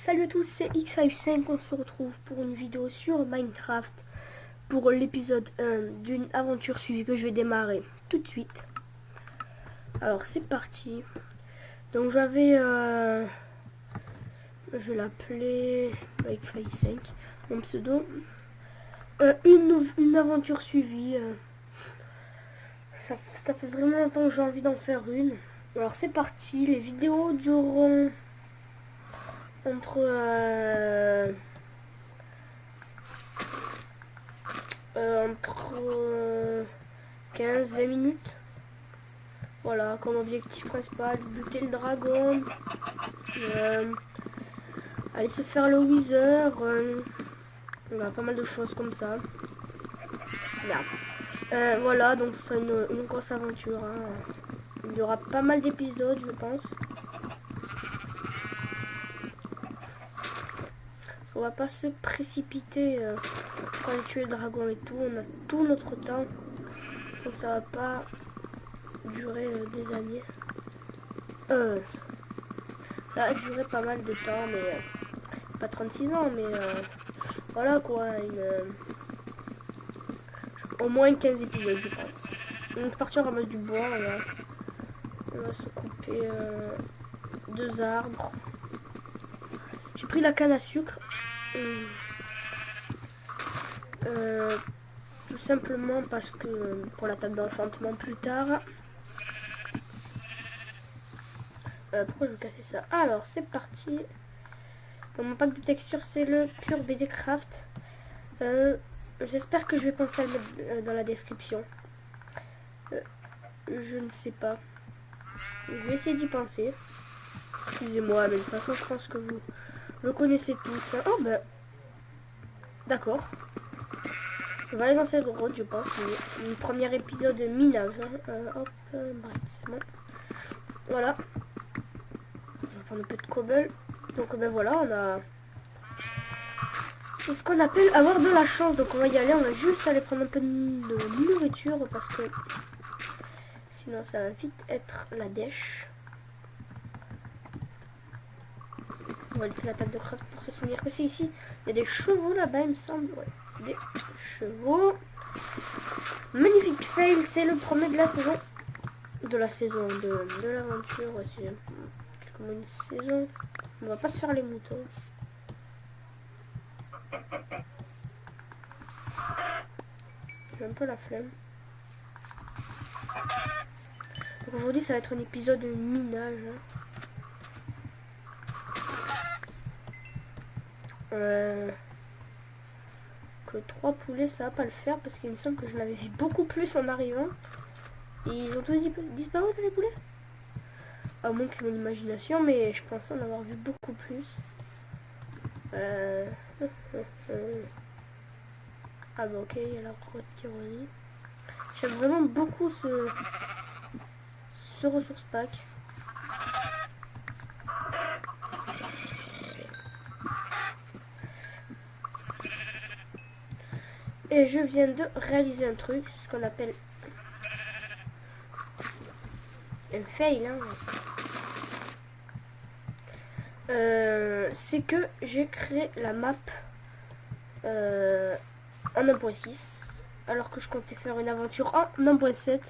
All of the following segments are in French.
Salut à tous, c'est X55, on se retrouve pour une vidéo sur Minecraft pour l'épisode 1 d'une aventure suivie que je vais démarrer tout de suite. Alors c'est parti. Donc je vais l'appeler X55, mon pseudo. Une aventure suivie. Ça fait vraiment longtemps que j'ai envie d'en faire une. Alors c'est parti, les vidéos dureront entre 15-20 minutes. Voilà, comme objectif principal, buter le dragon, aller se faire le wither, voilà, pas mal de choses comme ça. Merde. Voilà, donc ce sera une grosse aventure. Hein. Il y aura pas mal d'épisodes, je pense. On va pas se précipiter pour aller tuer le dragon et tout. On a tout notre temps. Donc ça va pas durer des années. Ça va durer pas mal de temps, mais pas 36 ans, mais voilà quoi. Au moins 15 épisodes, je pense. Donc partir à du bois, on va se couper 2 arbres. J'ai pris la canne à sucre. Tout simplement parce que pour la table d'enchantement plus tard. Pourquoi je vais casser ça? Alors c'est parti. Dans mon pack de textures, c'est le pur BD Craft. J'espère que je vais penser à le mettre dans la description. Je ne sais pas. Je vais essayer d'y penser. Excusez-moi, mais de toute façon, je pense que vous connaissez tous. Hein. Oh bah, d'accord. On va aller dans cette grotte, je pense. Le premier épisode minage. Hein. Hop, bref, c'est bon. Voilà. On va prendre un peu de cobble. Donc ben voilà, on a... C'est ce qu'on appelle avoir de la chance. Donc on va y aller, on va juste aller prendre un peu de nourriture parce que sinon ça va vite être la dèche. On va laisser la table de craft pour se souvenir que c'est ici. Il y a des chevaux là-bas, il me semble. Ouais, des chevaux. Magnifique fail, c'est le premier de la saison. De l'aventure. Ouais, c'est comme une saison. On va pas se faire les moutons. J'ai un peu la flemme. Aujourd'hui, ça va être un épisode de minage. Que 3 poulets, ça va pas le faire parce qu'il me semble que je l'avais vu beaucoup plus en arrivant. Et ils ont tous disparu, les poulets. À moins que c'est mon imagination, mais je pensais en avoir vu beaucoup plus. Ah bah ok, il y a la grotte tyrannie. J'aime vraiment beaucoup ce ressource pack. Et je viens de réaliser un truc, ce qu'on appelle un fail. Hein. C'est que j'ai créé la map en 1.6 alors que je comptais faire une aventure en 1.7.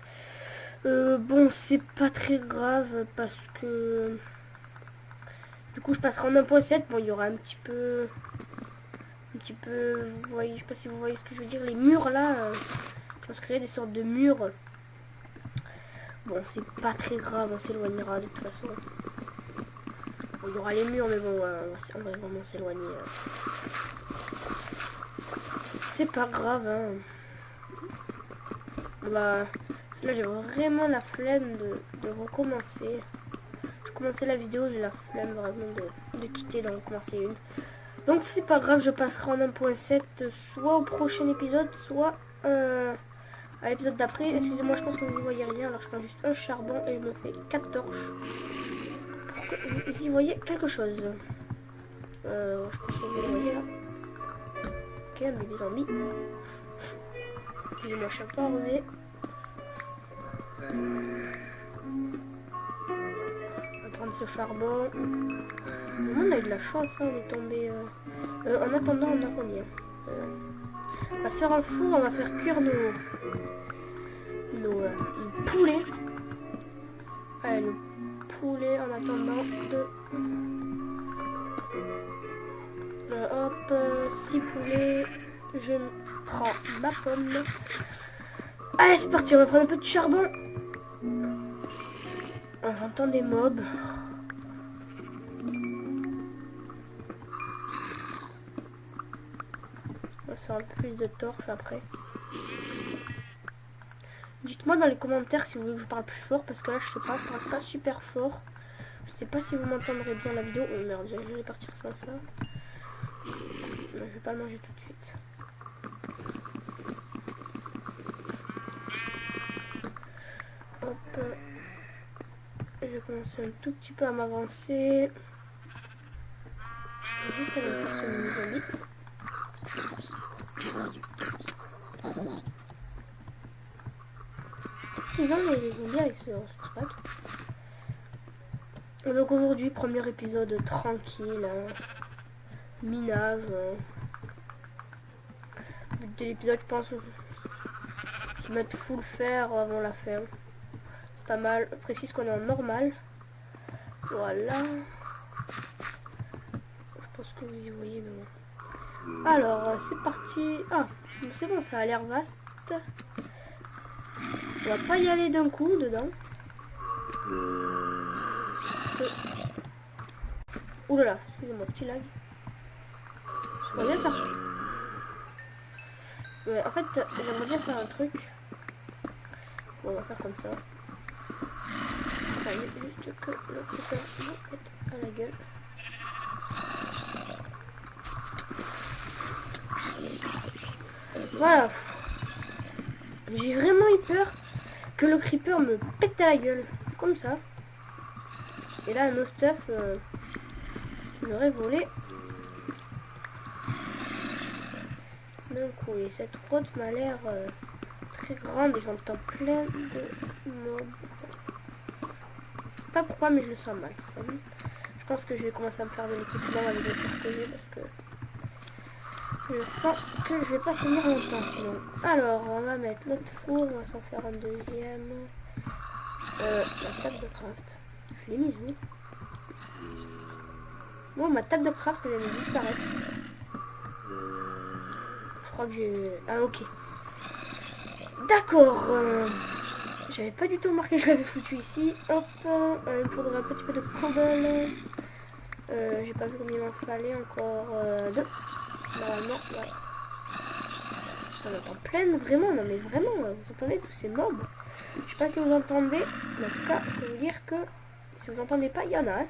Bon, c'est pas très grave parce que du coup je passerai en 1.7. Bon, il y aura un petit peu, vous voyez, je sais pas si vous voyez ce que je veux dire, les murs là, on se créer des sortes de murs. Bon, c'est pas très grave, on s'éloignera de toute façon. Bon, il y aura les murs, mais bon, on va vraiment s'éloigner. C'est pas grave, hein. Bah, là j'ai vraiment la flemme de recommencer. Je commençais la vidéo, j'ai la flemme vraiment de quitter, d'en recommencer une. Donc c'est pas grave, je passerai en 1.7 soit au prochain épisode, soit à l'épisode d'après. Excusez-moi, je pense que vous y voyez rien, alors je prends juste un charbon et je me fais 4 torches. Pour que vous y voyez quelque chose. Je pense que vous le voyez là. Ok, un bébé zombie. Excusez-moi, je suis un peu enrhumé. On va prendre ce charbon. On a eu de la chance, hein, on est tombé. En attendant, on a combien on va se faire un four, on va faire cuire nos poulets. Allez, nos poulets en attendant de... hop, 6 poulets. Je prends ma pomme. Allez, c'est parti, on va prendre un peu de charbon. Oh, j'entends des mobs. On va se faire un peu plus de torches après. Dites-moi dans les commentaires si vous voulez que je parle plus fort, parce que là je sais pas, je parle pas super fort. Je sais pas si vous m'entendrez bien la vidéo. Oh merde, j'allais partir sans ça. Je vais pas le manger tout de suite. Hop. Je vais commencer un tout petit peu à m'avancer. Juste aller me faire ce mini zombie. Ils ont les zombies avec ce track. Donc aujourd'hui, premier épisode tranquille. Hein. Minage. Le but de l'épisode, je pense, se mettre full fer avant la fin. C'est pas mal. Je précise qu'on est en normal. Voilà. Je pense que vous y voyez, mais bon. Alors, c'est parti. Ah, c'est bon, ça a l'air vaste. On va pas y aller d'un coup dedans. Ouh là là, excusez-moi, petit lag. On va bien faire. Ouais, en fait, j'aimerais bien faire un truc. Bon, on va faire comme ça. Enfin, juste que le creeper à la gueule. Voilà. J'ai vraiment eu peur que le creeper me pète à la gueule. Comme ça. Et là, nos stuff, j'aurais volé. D'un coup, et cette route m'a l'air très grande et j'entends plein de mobs. Je sais pas pourquoi, mais je le sens mal. Je pense que je vais commencer à me faire de l'équipement avec les parcours parce que je sens que je vais pas tenir longtemps sinon. Alors, on va mettre notre four, on va s'en faire un deuxième. La table de craft. Je l'ai mise où? Bon, ma table de craft elle vient de disparaître. Je crois que j'ai... Ah, ok. D'accord. J'avais pas du tout remarqué que je l'avais foutu ici. Hop. Il me faudrait un petit peu de cobble. J'ai pas vu combien il m'en fallait encore. 2. Normalement, ouais. On entend plein, vraiment. Non, mais vraiment, vous entendez tous ces mobs? Je sais pas si vous entendez. Mais en tout cas, je peux vous dire que si vous entendez pas, il y en a. Hein.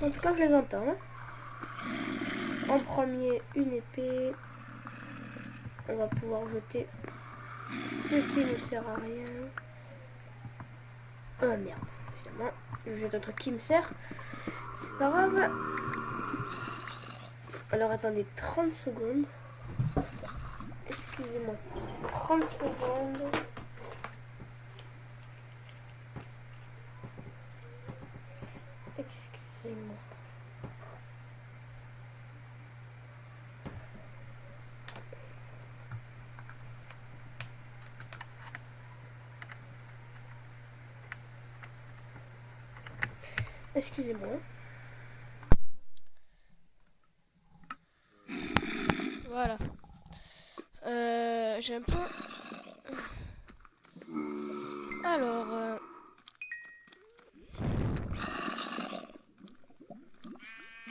En tout cas, je les entends. Hein. En premier, une épée. On va pouvoir jeter ce qui ne sert à rien. Merde, évidemment. Je jette un truc qui me sert. C'est pas grave. Alors attendez 30 secondes. Excusez-moi. 30 secondes. Excusez-moi. Excusez-moi. Voilà. J'ai un peu... Alors...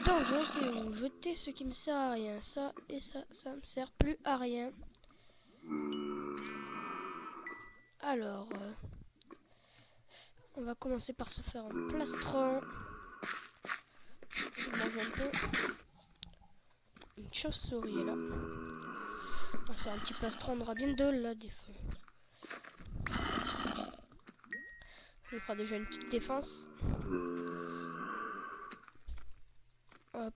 Donc, je vais vous jeter ce qui me sert à rien. Ça et ça, ça me sert plus à rien. Alors... on va commencer par se faire un plastron. Je mange un peu. Une chauve-souris est là. On va faire un petit plastron, on aura bien de la défense. On fera déjà une petite défense. Hop.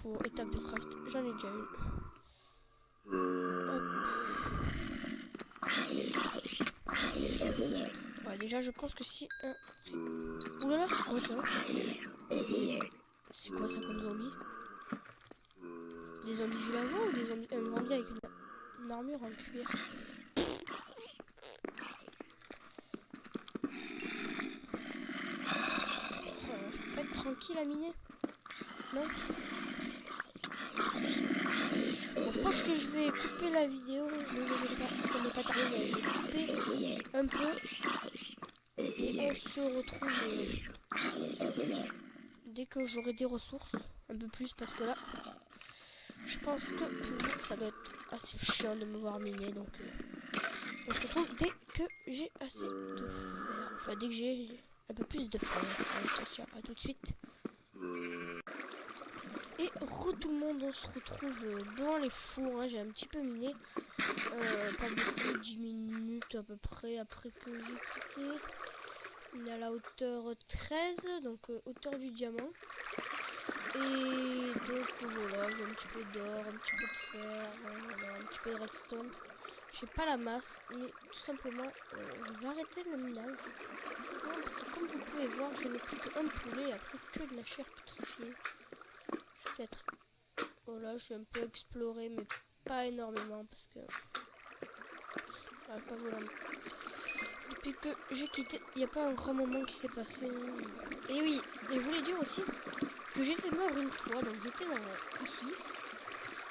Four, étape de craft. J'en ai déjà une. Hop. Ouais, déjà, je pense que si... Oulala, c'est quoi ça? C'est quoi ça comme zombie? Des zombies villageois ou des zombies... un zombie avec une armure en cuir? Je peux pas être tranquille à miner? Non? Bon, je pense que je vais couper la vidéo. Ça ne pas tarder, mais je vais couper un peu. Et on se retrouve dès que j'aurai des ressources. Un peu plus parce que là, je pense que ça doit être assez chiant de me voir miner. Donc on se retrouve dès que j'ai assez de fer. Enfin, dès que j'ai un peu plus de fer. Attention, à tout de suite. Et tout le monde, on se retrouve dans les fours. Hein. J'ai un petit peu miné. Pas beaucoup, 10 minutes à peu près après que j'ai quitté. On est à la hauteur 13, donc hauteur du diamant. Et donc voilà, j'ai un petit peu d'or, un petit peu de fer, voilà, un petit peu de redstone. J'ai pas la masse, mais tout simplement, je vais arrêter le minage. Comme vous pouvez voir, je n'ai plus qu'un poulet, après que de la chair pétrifiée. Peut-être. Voilà, je vais un peu explorer, mais pas énormément, parce que... pas voilà. Depuis que j'ai quitté, il n'y a pas un grand moment qui s'est passé. Et oui, et je voulais dire aussi que j'étais mort une fois, donc j'étais ici,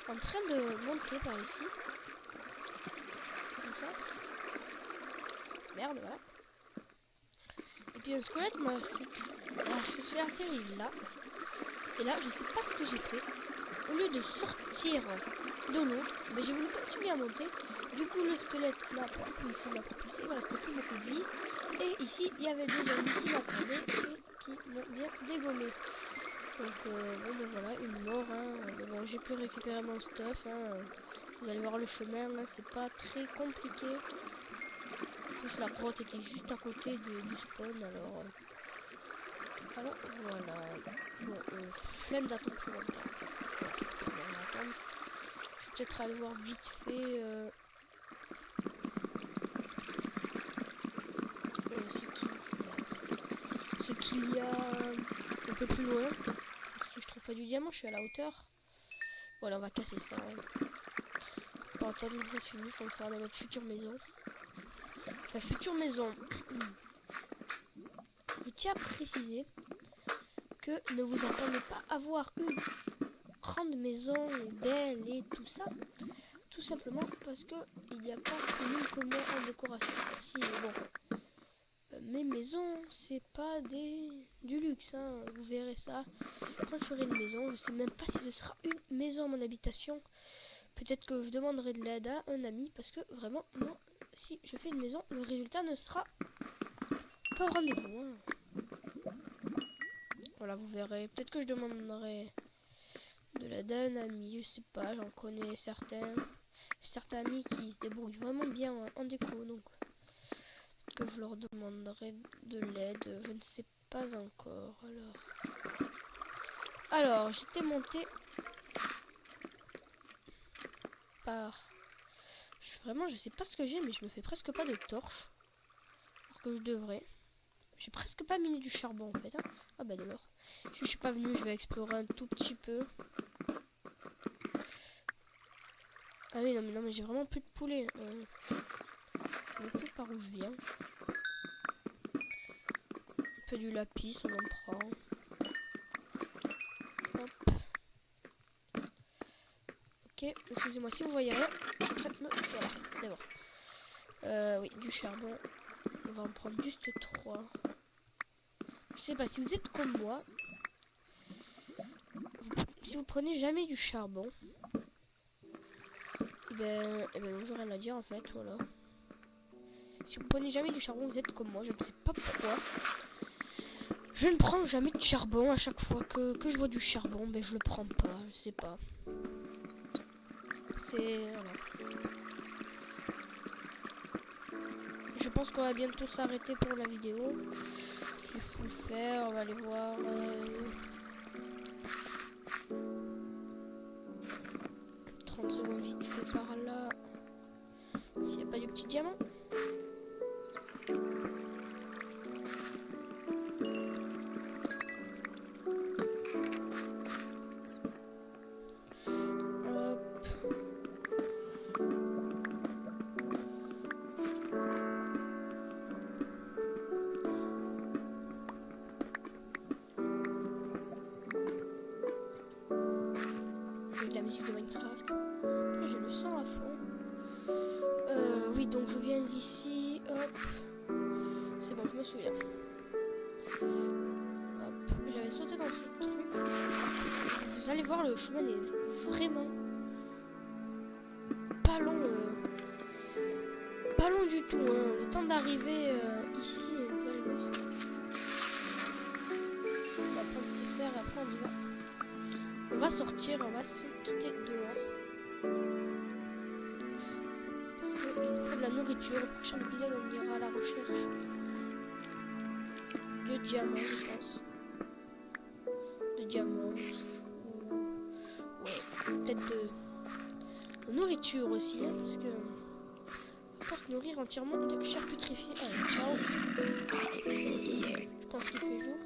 en train de monter par ici. Comme ça. Merde, voilà. Et puis un squelette m'a... Alors je suis atterri là. Et là, je sais pas ce que j'ai fait. Au lieu de sortir de l'eau, ben, j'ai voulu continuer à monter. Du coup, le squelette m'a propulsé, il me restait plus beaucoup de vie. Et ici, il y avait des zombies qui m'attendaient et qui m'ont bien dégommé. Donc, bon, ben voilà, une mort. Hein. Bon, j'ai pu récupérer mon stuff. Hein. Vous allez voir le chemin, hein. C'est pas très compliqué. En plus, la grotte était juste à côté du spawn, alors voilà. Bon, flemme d'attendre plus longtemps. On va attendre. Je vais peut-être aller voir vite fait ce qu'il y a un peu plus loin. Si je trouve pas du diamant, je suis à la hauteur. Voilà, on va casser ça. Hein. On va attendre que ça se finisse, on va faire dans notre future maison. Enfin, future maison. Je tiens à préciser que ne vous attendez pas à voir une grande maison belle et tout ça. Tout simplement parce que il n'y a pas que moi en décoration. Si, bon. Mes maisons, c'est pas du luxe, hein. Vous verrez ça. Quand je ferai une maison, je sais même pas si ce sera une maison à mon habitation. Peut-être que je demanderai de l'aide à un ami, parce que vraiment, moi, si je fais une maison, le résultat ne sera pas au rendez-vous. Hein. Voilà, vous verrez. Peut-être que je demanderai de l'aide à un ami, je sais pas, j'en connais certains. Certains amis qui se débrouillent vraiment bien en déco, donc que je leur demanderai de l'aide, je ne sais pas encore. Alors j'étais monté par... Vraiment, je sais pas ce que j'ai, mais je me fais presque pas de torche. Alors que je devrais. J'ai presque pas miné du charbon en fait. Hein. Ah bah d'abord. Je suis pas venu, je vais explorer un tout petit peu. Ah oui, non mais j'ai vraiment plus de poulet. Je sais plus par où je viens. Un peu du lapis, on en prend. Hop. Ok, excusez-moi si vous voyez rien. Voilà, c'est bon. Oui, du charbon. On va en prendre juste 3. Je sais pas, si vous êtes comme moi, si vous prenez jamais du charbon, et ben vous aurez rien à dire en fait, voilà. Si vous prenez jamais du charbon, vous êtes comme moi, je ne sais pas pourquoi. Je ne prends jamais de charbon. À chaque fois que je vois du charbon, ben je le prends pas, je sais pas. C'est... Voilà. Je pense qu'on va bientôt s'arrêter pour la vidéo. Il faut le faire, on va aller voir... 30 secondes vite fait par là. S'il n'y a pas du petit diamant. musique de Minecraft. J'ai le son à fond. Oui, donc je viens d'ici. Hop. C'est bon, je me souviens. Hop. J'avais sauté dans ce truc. Vous allez voir, le chemin est vraiment pas long. Pas long du tout. Hein. Le temps d'arriver ici, vous allez voir. On va prendre petit fer et après on y va. On va sortir, on va se quitter dehors. Parce qu'il faut de la nourriture. Au prochain épisode, on ira à la recherche de diamants, je pense. De diamants. Ouais, peut-être de nourriture aussi, hein, parce que on va pas se nourrir entièrement de chair putréfiée. Allez, ciao. Je pense qu'il fait jour.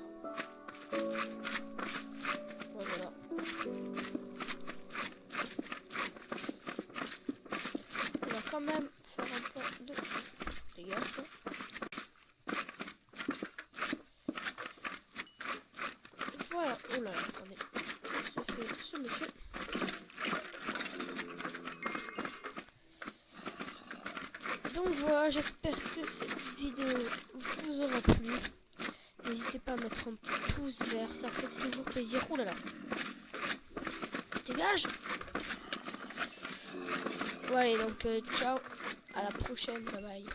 Voilà. On va quand même faire un peu de dégâts. Voilà. Oh là là, attendez. Ce monsieur. Donc voilà, j'espère que cette vidéo vous aura plu. N'hésitez pas à mettre un pouce vert, ça fait toujours plaisir. Oh là là. Dégage. Ouais, donc ciao. À la prochaine. Bye bye.